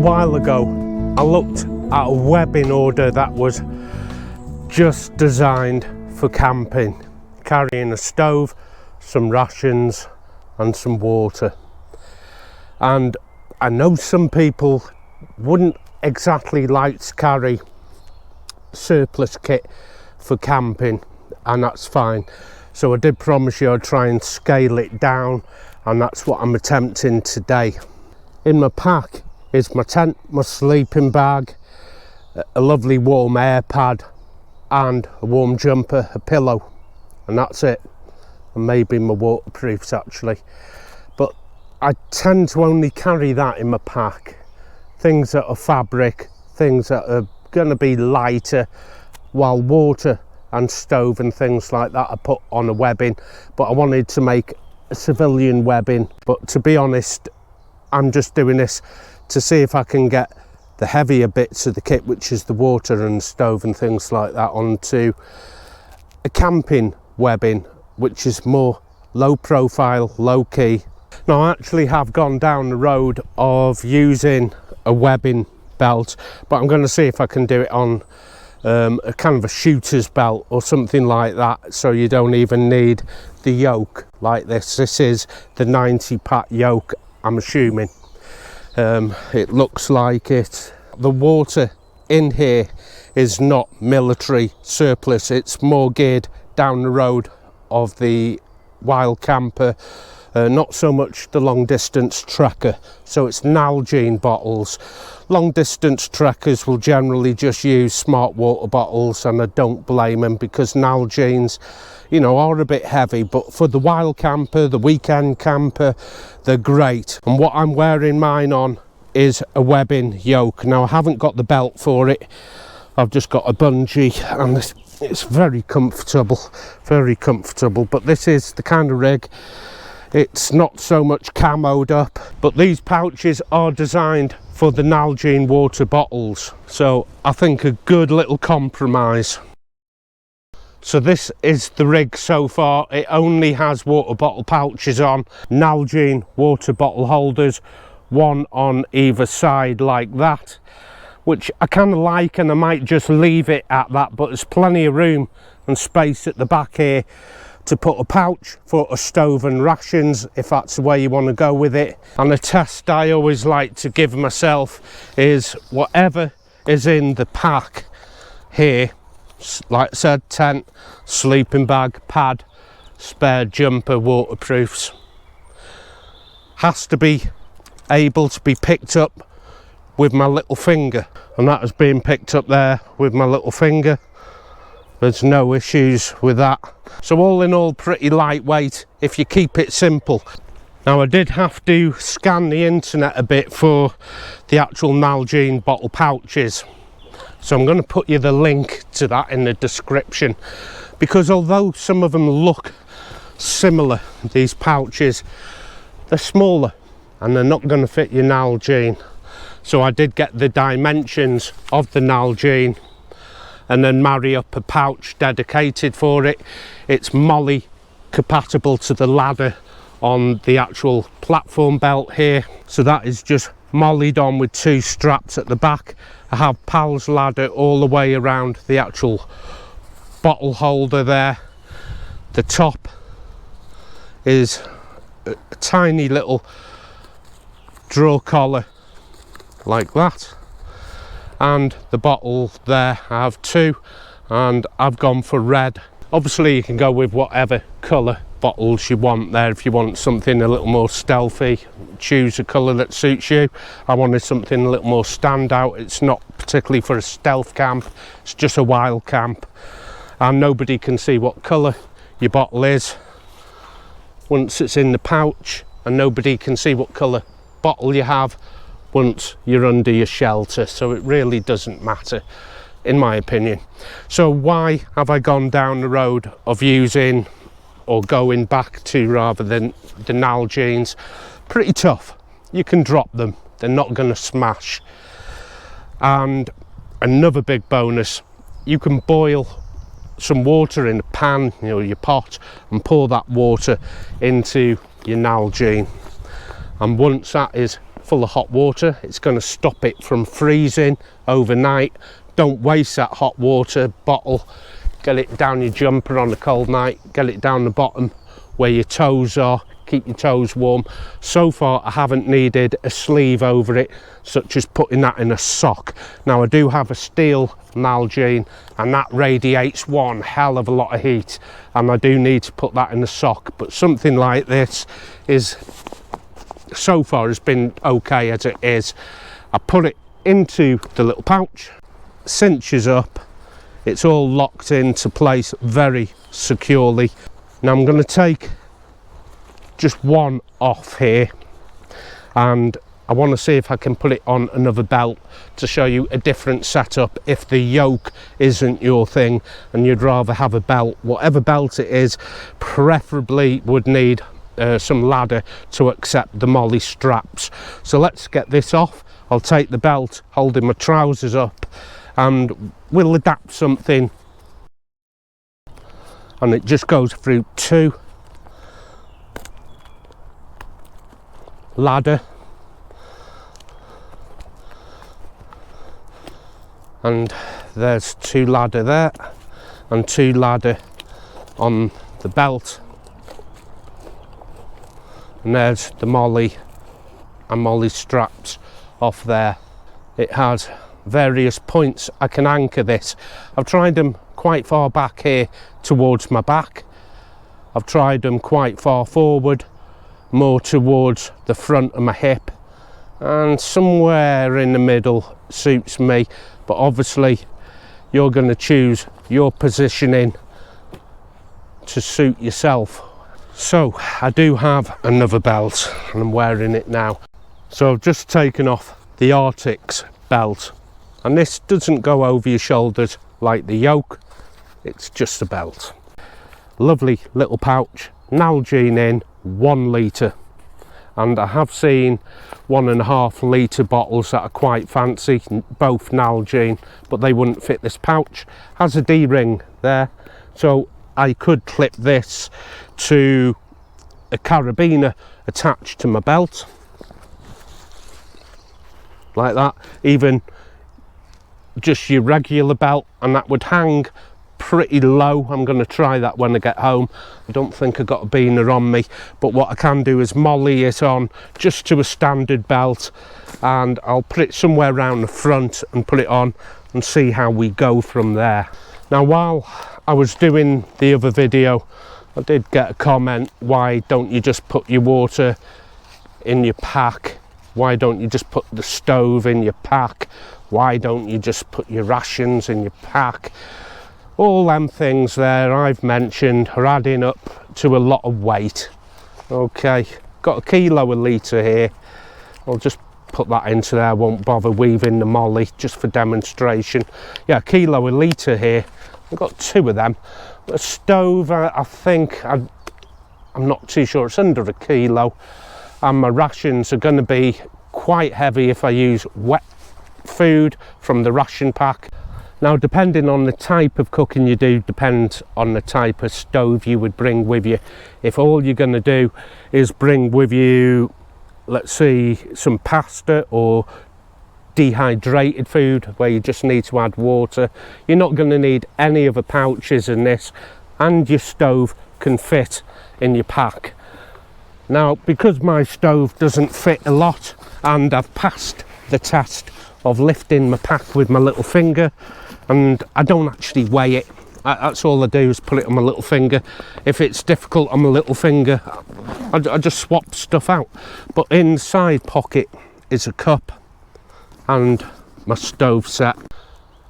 while ago I looked at a webbing order that was just designed for camping, carrying a stove, some rations and some water. And I know some people wouldn't exactly like to carry surplus kit for camping, and that's fine. So I did promise you I'd try and scale it down, and that's what I'm attempting today. In my pack is my tent, my sleeping bag, a lovely warm air pad and a warm jumper, a pillow, and that's it. And maybe my waterproofs actually. But I tend to only carry that in my pack. Things that are fabric, things that are going to be lighter, while water and stove and things like that I put on a webbing. But I wanted to make a civilian webbing. But to be honest, I'm just doing this to see if I can get the heavier bits of the kit, which is the water and stove and things like that, onto a camping webbing, which is more low profile, low key. Now I actually have gone down the road of using a webbing belt, but I'm going to see if I can do it on a kind of a shooter's belt or something like that, so you don't even need the yoke like this. This is the 90 pat yoke, I'm assuming. It looks like it. The water in here is not military surplus, it's more geared down the road of the wild camper, not so much the long distance trekker. So it's Nalgene bottles. Long distance trekkers will generally just use smart water bottles, and I don't blame them, because Nalgenes, you know, are a bit heavy, but for the wild camper, the weekend camper, they're great. And what I'm wearing mine on is a webbing yoke. Now I haven't got the belt for it, I've just got a bungee, and it's very comfortable, but this is the kind of rig. It's not so much camoed up, but these pouches are designed for the Nalgene water bottles, so I think a good little compromise. So this is the rig so far. It only has water bottle pouches on, Nalgene water bottle holders, one on either side like that, which I kind of like, and I might just leave it at that, but there's plenty of room and space at the back here to put a pouch for a stove and rations, if that's the way you want to go with it. And a test I always like to give myself is whatever is in the pack here, like I said, tent, sleeping bag, pad, spare jumper, waterproofs, has to be able to be picked up with my little finger, and that is being picked up there with my little finger. There's no issues with that. So all in all, pretty lightweight if you keep it simple. Now I did have to scan the internet a bit for the actual Nalgene bottle pouches, so I'm going to put you the link to that in the description, because although some of them look similar, these pouches, they're smaller and they're not going to fit your Nalgene. So I did get the dimensions of the Nalgene and then marry up a pouch dedicated for it. It's molly compatible to the ladder on the actual platform belt here, so that is just mollied on with two straps at the back. I have Pal's ladder all the way around the actual bottle holder there. The top is a tiny little draw collar like that, and the bottle there I have two, and I've gone for red. Obviously you can go with whatever colour bottles you want there. If you want something a little more stealthy, choose a colour that suits you. I wanted something a little more standout. It's not particularly for a stealth camp, it's just a wild camp, and nobody can see what colour your bottle is once it's in the pouch, and nobody can see what colour bottle you have once you're under your shelter, so it really doesn't matter in my opinion. So why have I gone down the road of using, or going back to rather, than the Nalgenes? Pretty tough, you can drop them, they're not going to smash. And another big bonus, you can boil some water in a pan, you know, your pot, and pour that water into your Nalgene, and once that is full of hot water. It's going to stop it from freezing overnight. Don't waste that hot water bottle. Get it down your jumper on a cold night, get it down the bottom where your toes are, keep your toes warm. So far I haven't needed a sleeve over it, such as putting that in a sock. Now I do have a steel Nalgene and that radiates one hell of a lot of heat, and I do need to put that in a sock, but something like this is, so far has been okay as it is. I put it into the little pouch, cinches up, it's all locked into place very securely. Now I'm going to take just one off here, and I want to see if I can put it on another belt to show you a different setup if the yoke isn't your thing and you'd rather have a belt. Whatever belt it is, preferably would need some ladder to accept the molly straps. So let's get this off. I'll take the belt holding my trousers up and we'll adapt something, and it just goes through 2 ladder and there's 2 ladder there and 2 ladder on the belt, and there's the molly and molly straps off there. It has various points I can anchor this. I've tried them quite far back here towards my back. I've tried them quite far forward, more towards the front of my hip, and somewhere in the middle suits me, but obviously you're going to choose your positioning to suit yourself. So I do have another belt and I'm wearing it now. So I've just taken off the Thnx belt, and this doesn't go over your shoulders like the yoke, it's just a belt. Lovely little pouch, Nalgene in, 1 litre, and I have seen 1.5 litre bottles that are quite fancy, both Nalgene, but they wouldn't fit this pouch. Has a D-ring there, so I could clip this to a carabiner attached to my belt like that, even just your regular belt, and that would hang pretty low. I'm going to try that when I get home. I don't think I got a beaner on me, but what I can do is molly it on just to a standard belt, and I'll put it somewhere around the front and put it on and see how we go from there. Now while I was doing the other video, I did get a comment, why don't you just put your water in your pack? Why don't you just put the stove in your pack? Why don't you just put your rations in your pack? All them things there I've mentioned are adding up to a lot of weight. Okay, got a kilo a litre here. I'll just put that into there, won't bother weaving the molly just for demonstration. Yeah, a kilo a litre here. I've got 2 of them. A stove, I think, I'm not too sure, it's under a kilo. And my rations are going to be quite heavy if I use wet food from the ration pack. Now depending on the type of cooking you do, depends on the type of stove you would bring with you. If all you're going to do is bring with you, let's see, some pasta or dehydrated food where you just need to add water, you're not going to need any other pouches in this, and your stove can fit in your pack. Now because my stove doesn't fit a lot, and I've passed the test of lifting my pack with my little finger, and I don't actually weigh it, that's all I do is put it on my little finger. If it's difficult on my little finger, I just swap stuff out. But inside pocket is a cup and my stove set.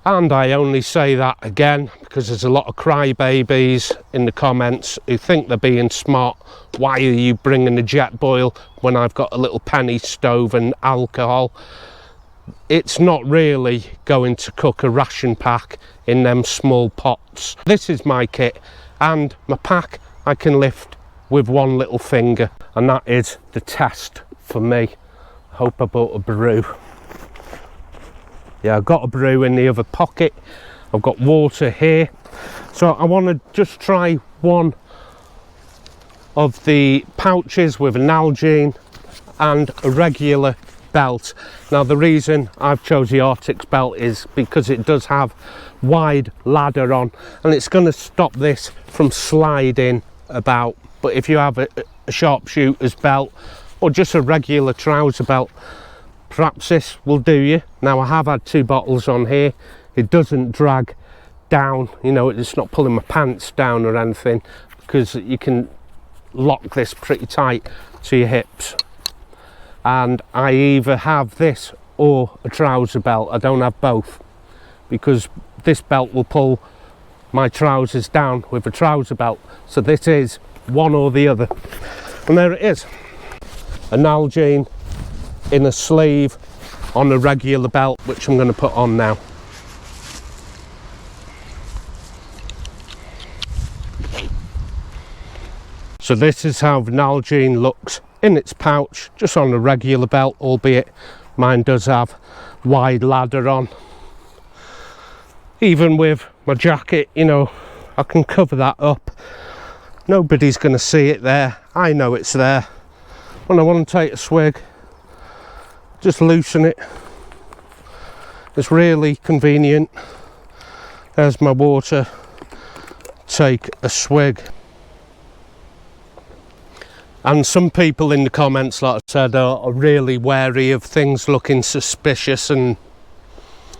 And I only say that again because there's a lot of crybabies in the comments who think they're being smart. Why are you bringing a jet boil when I've got a little penny stove and alcohol? It's not really going to cook a ration pack in them small pots. This is my kit, and my pack I can lift with 1 little finger, and that is the test for me. I hope I bought a brew. Yeah, I've got a brew in the other pocket. I've got water here. So I want to just try one of the pouches with a Nalgene and a regular belt. Now the reason I've chose the Thnx belt is because it does have wide ladder on, and it's going to stop this from sliding about. But if you have a sharpshooter's belt or just a regular trouser belt, perhaps this will do you. Now I have had 2 bottles on here. It doesn't drag down, you know, it's not pulling my pants down or anything, because you can lock this pretty tight to your hips. And I either have this or a trouser belt. I don't have both, because this belt will pull my trousers down with a trouser belt. So this is one or the other. And there it is, a Nalgene in a sleeve on a regular belt, which I'm going to put on now. So this is how Nalgene looks in its pouch, just on a regular belt, albeit mine does have wide ladder on. Even with my jacket, you know, I can cover that up. Nobody's going to see it there. I know it's there. When I want to take a swig, just loosen it. It's really convenient. There's my water. Take a swig. And some people in the comments, like I said, are really wary of things looking suspicious, and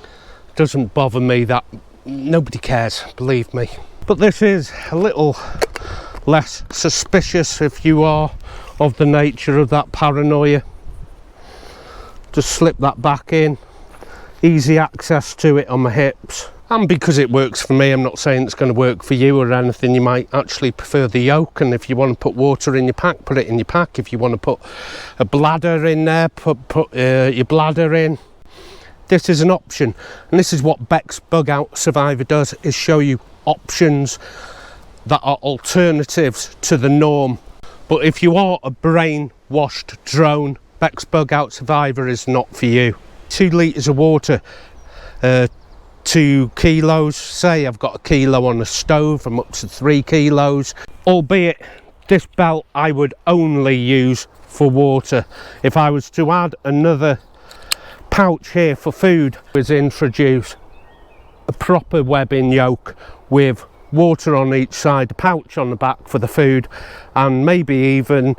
it doesn't bother me that. Nobody cares, believe me. But this is a little less suspicious if you are of the nature of that paranoia. Just slip that back in. Easy access to it on my hips. And because it works for me, I'm not saying it's going to work for you or anything. You might actually prefer the Yoke, and if you want to put water in your pack, put it in your pack. If you want to put a bladder in there, put your bladder in. This is an option, and this is what bexbugoutsurvivor does, is show you options that are alternatives to the norm. But if you are a brainwashed drone, bexbugoutsurvivor is not for you. 2 litres of water, 2 kilos, say I've got a kilo on the stove, I'm up to 3 kilos, albeit this belt I would only use for water. If I was to add another pouch here for food, was introduce a proper webbing yoke with water on each side, a pouch on the back for the food, and maybe even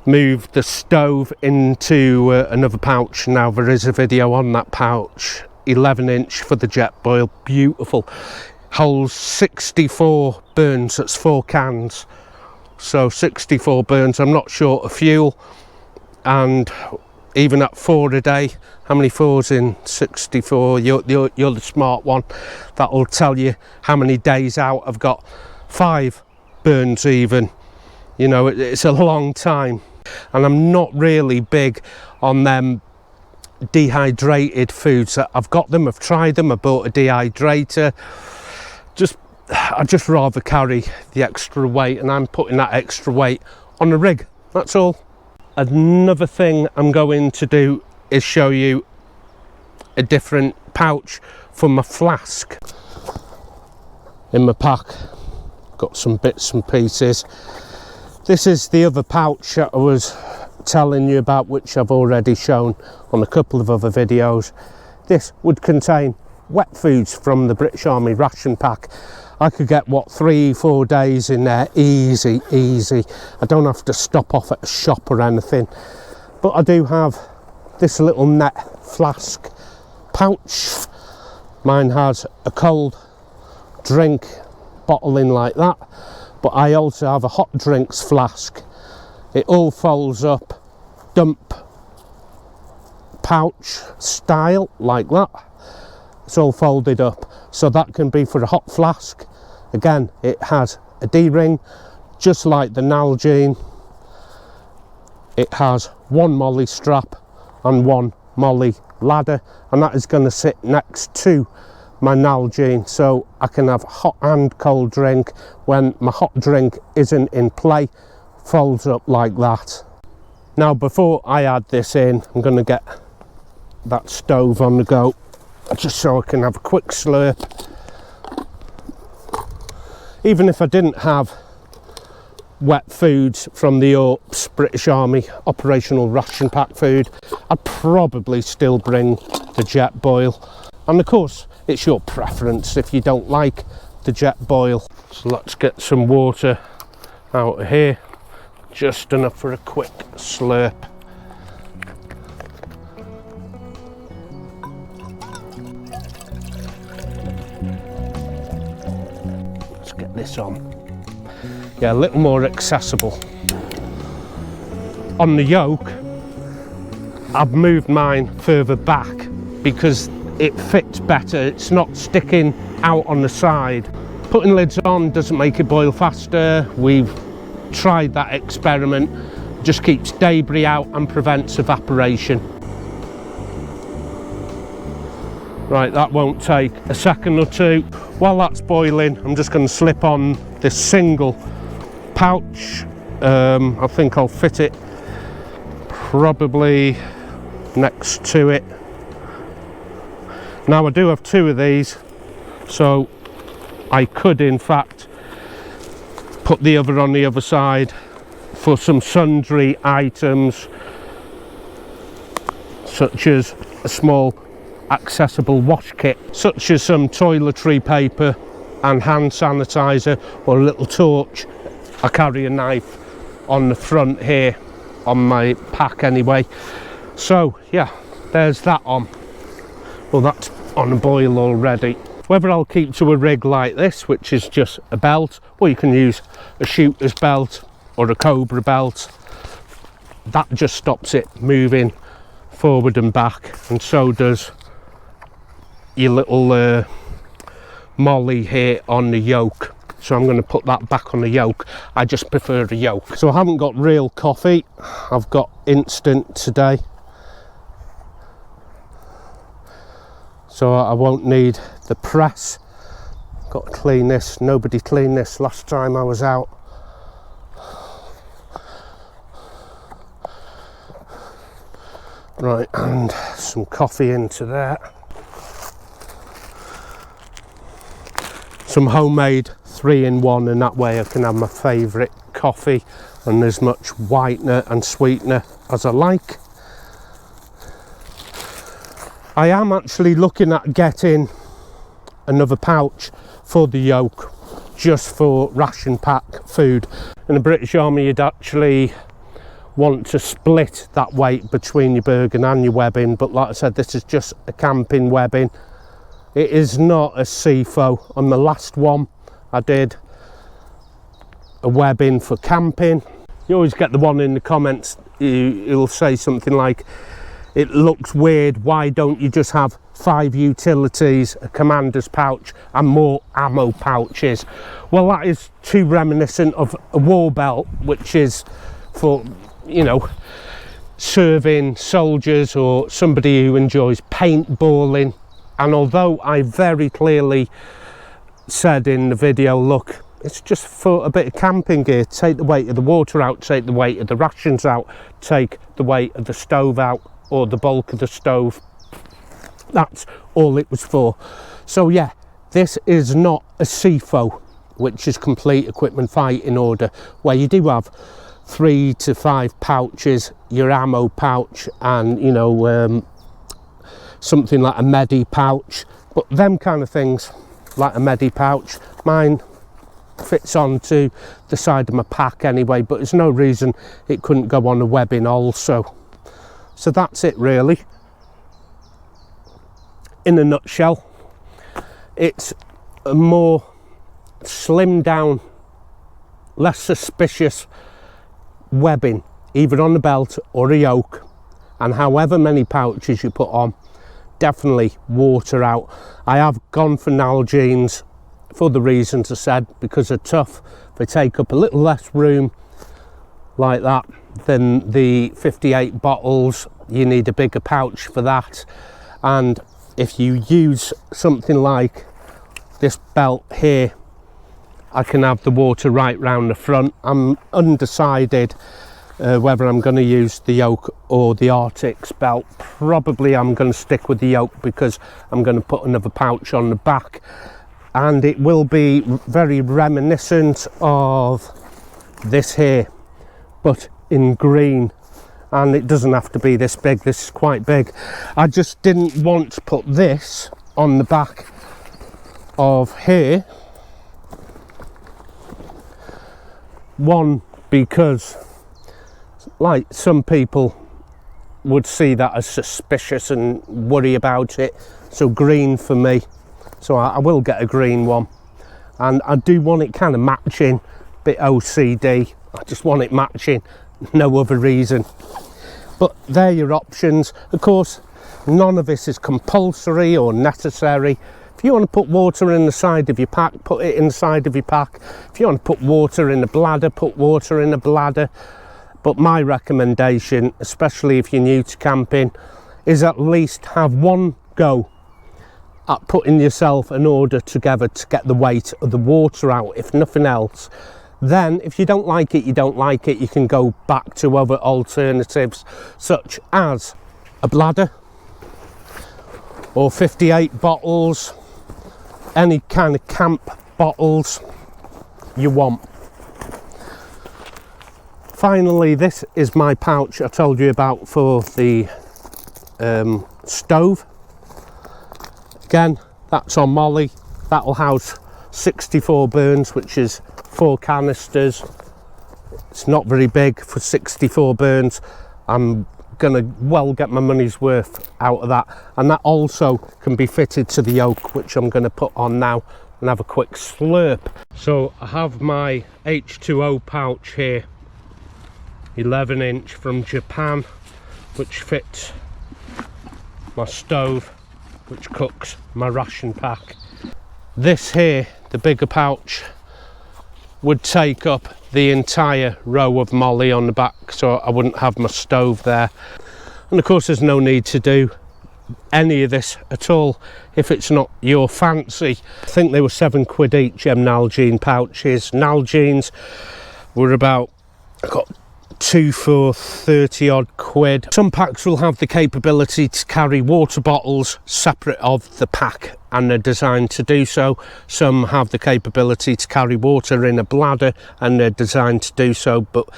move the stove into another pouch. Now there is a video on that pouch. 11-inch for the jet boil, beautiful, holds 64 burns. That's 4 cans, so 64 burns. I'm not short of fuel, and even at 4 a day, how many 4s in 64? You're the smart one. That'll tell you how many days out I've got. 5 burns even, you know, it's a long time. And I'm not really big on them dehydrated foods. I've got them, I've tried them, I bought a dehydrator. I'd just rather carry the extra weight, and I'm putting that extra weight on the rig, that's all. Another thing I'm going to do is show you a different pouch for my flask. In my pack, got some bits and pieces. This is the other pouch that I was telling you about, which I've already shown on a couple of other videos. This would contain wet foods from the British Army ration pack. I could get, what, 3-4 days in there, easy. I don't have to stop off at a shop or anything. But I do have this little net flask pouch. Mine has a cold drink bottle in like that, but I also have a hot drinks flask. It all folds up, dump pouch style, like that. It's all folded up, so that can be for a hot flask. Again, it has a D-ring, just like the Nalgene. It has 1 molly strap and 1 molly ladder, and that is going to sit next to my Nalgene, so I can have hot and cold drink. When my hot drink isn't in play, folds up like that. Now before I add this in, I'm going to get that stove on the go, just so I can have a quick slurp. Even if I didn't have wet foods from the Yorks, British Army operational ration pack food, I'd probably still bring the jet boil. And of course, it's your preference if you don't like the jet boil. So let's get some water out of here, just enough for a quick slurp. Let's get this on. Yeah, a little more accessible. On the Yoke, I've moved mine further back because it fits better. It's not sticking out on the side. Putting lids on doesn't make it boil faster. We've tried that experiment. Just keeps debris out and prevents evaporation. Right, that won't take a second or two. While that's boiling, I'm just going to slip on this single pouch. I think I'll fit it probably next to it. Now I do have two of these, so I could in fact put the other on the other side for some sundry items, such as a small accessible wash kit, such as some toiletry paper and hand sanitizer, or a little torch. I carry a knife on the front here on my pack anyway. So yeah, there's that on. Well, that's on a boil already. Whether I'll keep to a rig like this, which is just a belt, or you can use a shooter's belt or a cobra belt, that just stops it moving forward and back, and so does your little molly here on the Yoke. So I'm going to put that back on the Yoke. I just prefer a Yoke. So I haven't got real coffee, I've got instant today. So I won't need the press. Got to clean this. Nobody cleaned this last time I was out. Right, and some coffee into there. Some homemade 3-in-1, and that way I can have my favourite coffee and as much whitener and sweetener as I like. I am actually looking at getting another pouch for the Yoke, just for ration pack food. In the British Army, you'd actually want to split that weight between your Bergen and your webbing, but like I said, this is just a camping webbing. It is not a CFO. On the last one, I did a webbing for camping. You always get the one in the comments, you'll say something like, it looks weird, why don't you just have 5 utilities, a commander's pouch and more ammo pouches? Well, that is too reminiscent of a war belt, which is for, you know, serving soldiers or somebody who enjoys paintballing. And although I very clearly said in the video, look, it's just for a bit of camping gear, take the weight of the water out, take the weight of the rations out, take the weight of the stove out, or the bulk of the stove. That's all it was for. So yeah, this is not a CFO, which is complete equipment fighting order, where you do have 3 to 5 pouches, your ammo pouch, and you know, something like a medi pouch. But them kind of things, like a medi pouch, mine fits onto the side of my pack anyway, but there's no reason it couldn't go on a webbing also. So that's it really. In a nutshell, it's a more slimmed down, less suspicious webbing, either on the belt or a Yoke, and however many pouches you put on, definitely water out. I have gone for Nalgenes for the reasons I said, because they're tough, they take up a little less room like that than the 58 bottles. You need a bigger pouch for that, and if you use something like this belt here, I can have the water right round the front. I'm undecided whether I'm going to use the Yoke or the Thnx belt. Probably I'm going to stick with the Yoke because I'm going to put another pouch on the back, and it will be very reminiscent of this here, but in green. And it doesn't have to be this big, this is quite big. I just didn't want to put this on the back of here. One, because like some people would see that as suspicious and worry about it, so green for me. So I will get a green one, and I do want it kind of matching, bit OCD. I just want it matching, no other reason. But they're your options. Of course, none of this is compulsory or necessary. If you want to put water in the side of your pack, put it inside of your pack. If you want to put water in the bladder, put water in the bladder. But my recommendation, especially if you're new to camping, is at least have one go at putting yourself an order together to get the weight of the water out, if nothing else. Then if you don't like it, you don't like it. You can go back to other alternatives, such as a bladder or 58 bottles, any kind of camp bottles you want. Finally, this is my pouch I told you about for the stove. Again, that's on Molly. That'll house 64 burns, which is 4 canisters. It's not very big for 64 burns. I'm gonna well get my money's worth out of that, and that also can be fitted to the yoke, which I'm gonna put on now and have a quick slurp. So I have my H2O pouch here, 11-inch from Japan, which fits my stove, which cooks my ration pack. This here, the bigger pouch, would take up the entire row of Molly on the back, so I wouldn't have my stove there. And of course there's no need to do any of this at all if it's not your fancy. I think they were £7 each, Nalgene pouches. Nalgenes were about, I got 2 for 30 odd quid. Some packs will have the capability to carry water bottles separate of the pack, and they're designed to do so. Some have the capability to carry water in a bladder, and they're designed to do so, but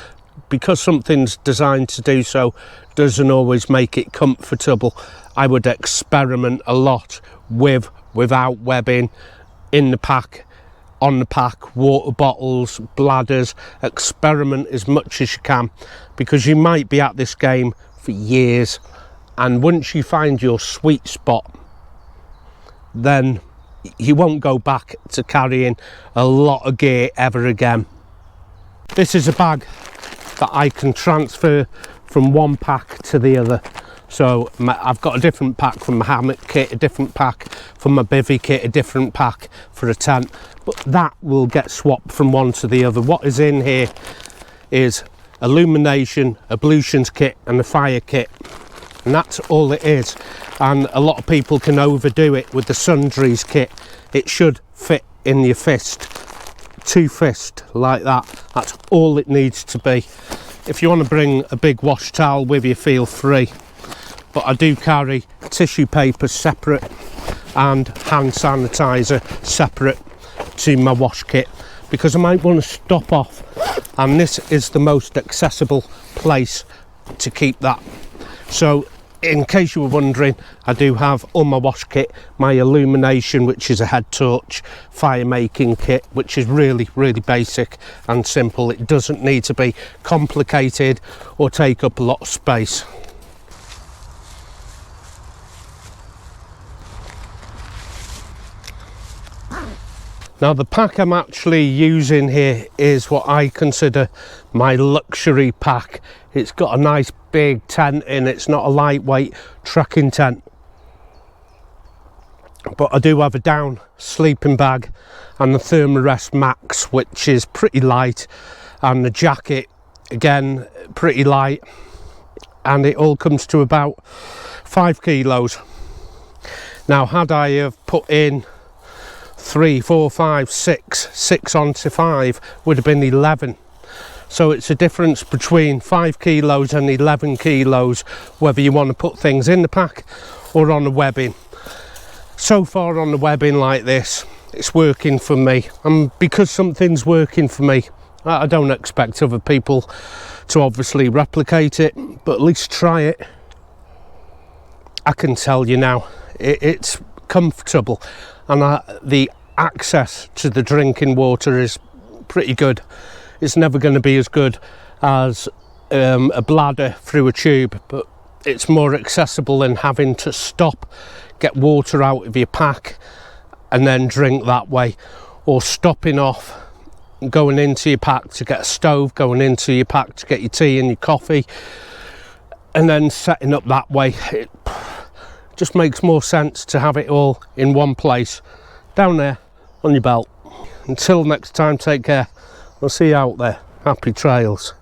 because something's designed to do so doesn't always make it comfortable. I would experiment a lot with without webbing in the pack, on the pack, water bottles, bladders. Experiment as much as you can, because you might be at this game for years, and once you find your sweet spot, then you won't go back to carrying a lot of gear ever again. This is a bag that I can transfer from one pack to the other. So I've got a different pack for my hammock kit, a different pack for my bivvy kit, a different pack for a tent, but that will get swapped from one to the other. What is in here is illumination, ablutions kit and a fire kit, and that's all it is. And a lot of people can overdo it with the sundries kit. It should fit in your fist, 2 fists like that. That's all it needs to be. If you want to bring a big wash towel with you, feel free. But I do carry tissue paper separate and hand sanitizer separate to my wash kit, because I might want to stop off, and this is the most accessible place to keep that. So in case you were wondering, I do have on my wash kit my illumination, which is a head torch, fire making kit, which is really basic and simple. It doesn't need to be complicated or take up a lot of space. Now the pack I'm actually using here is what I consider my luxury pack. It's got a nice big tent in, it's not a lightweight trekking tent. But I do have a down sleeping bag and the Thermarest Max, which is pretty light, and the jacket, again, pretty light, and it all comes to about 5 kilos. Now had I have put in 3, 4, 5, 6 onto 5 would have been 11. So it's a difference between 5 kilos and 11 kilos, whether you want to put things in the pack or on the webbing. So far on the webbing like this, it's working for me, and because something's working for me, I don't expect other people to obviously replicate it, but at least try it. I can tell you now, it's comfortable, and the access to the drinking water is pretty good. It's never going to be as good as a bladder through a tube, but it's more accessible than having to stop, get water out of your pack and then drink that way, or stopping off, going into your pack to get a stove, going into your pack to get your tea and your coffee, and then setting up that way. It just makes more sense to have it all in one place, down there on your belt. Until next time, take care. I'll see you out there. Happy trails.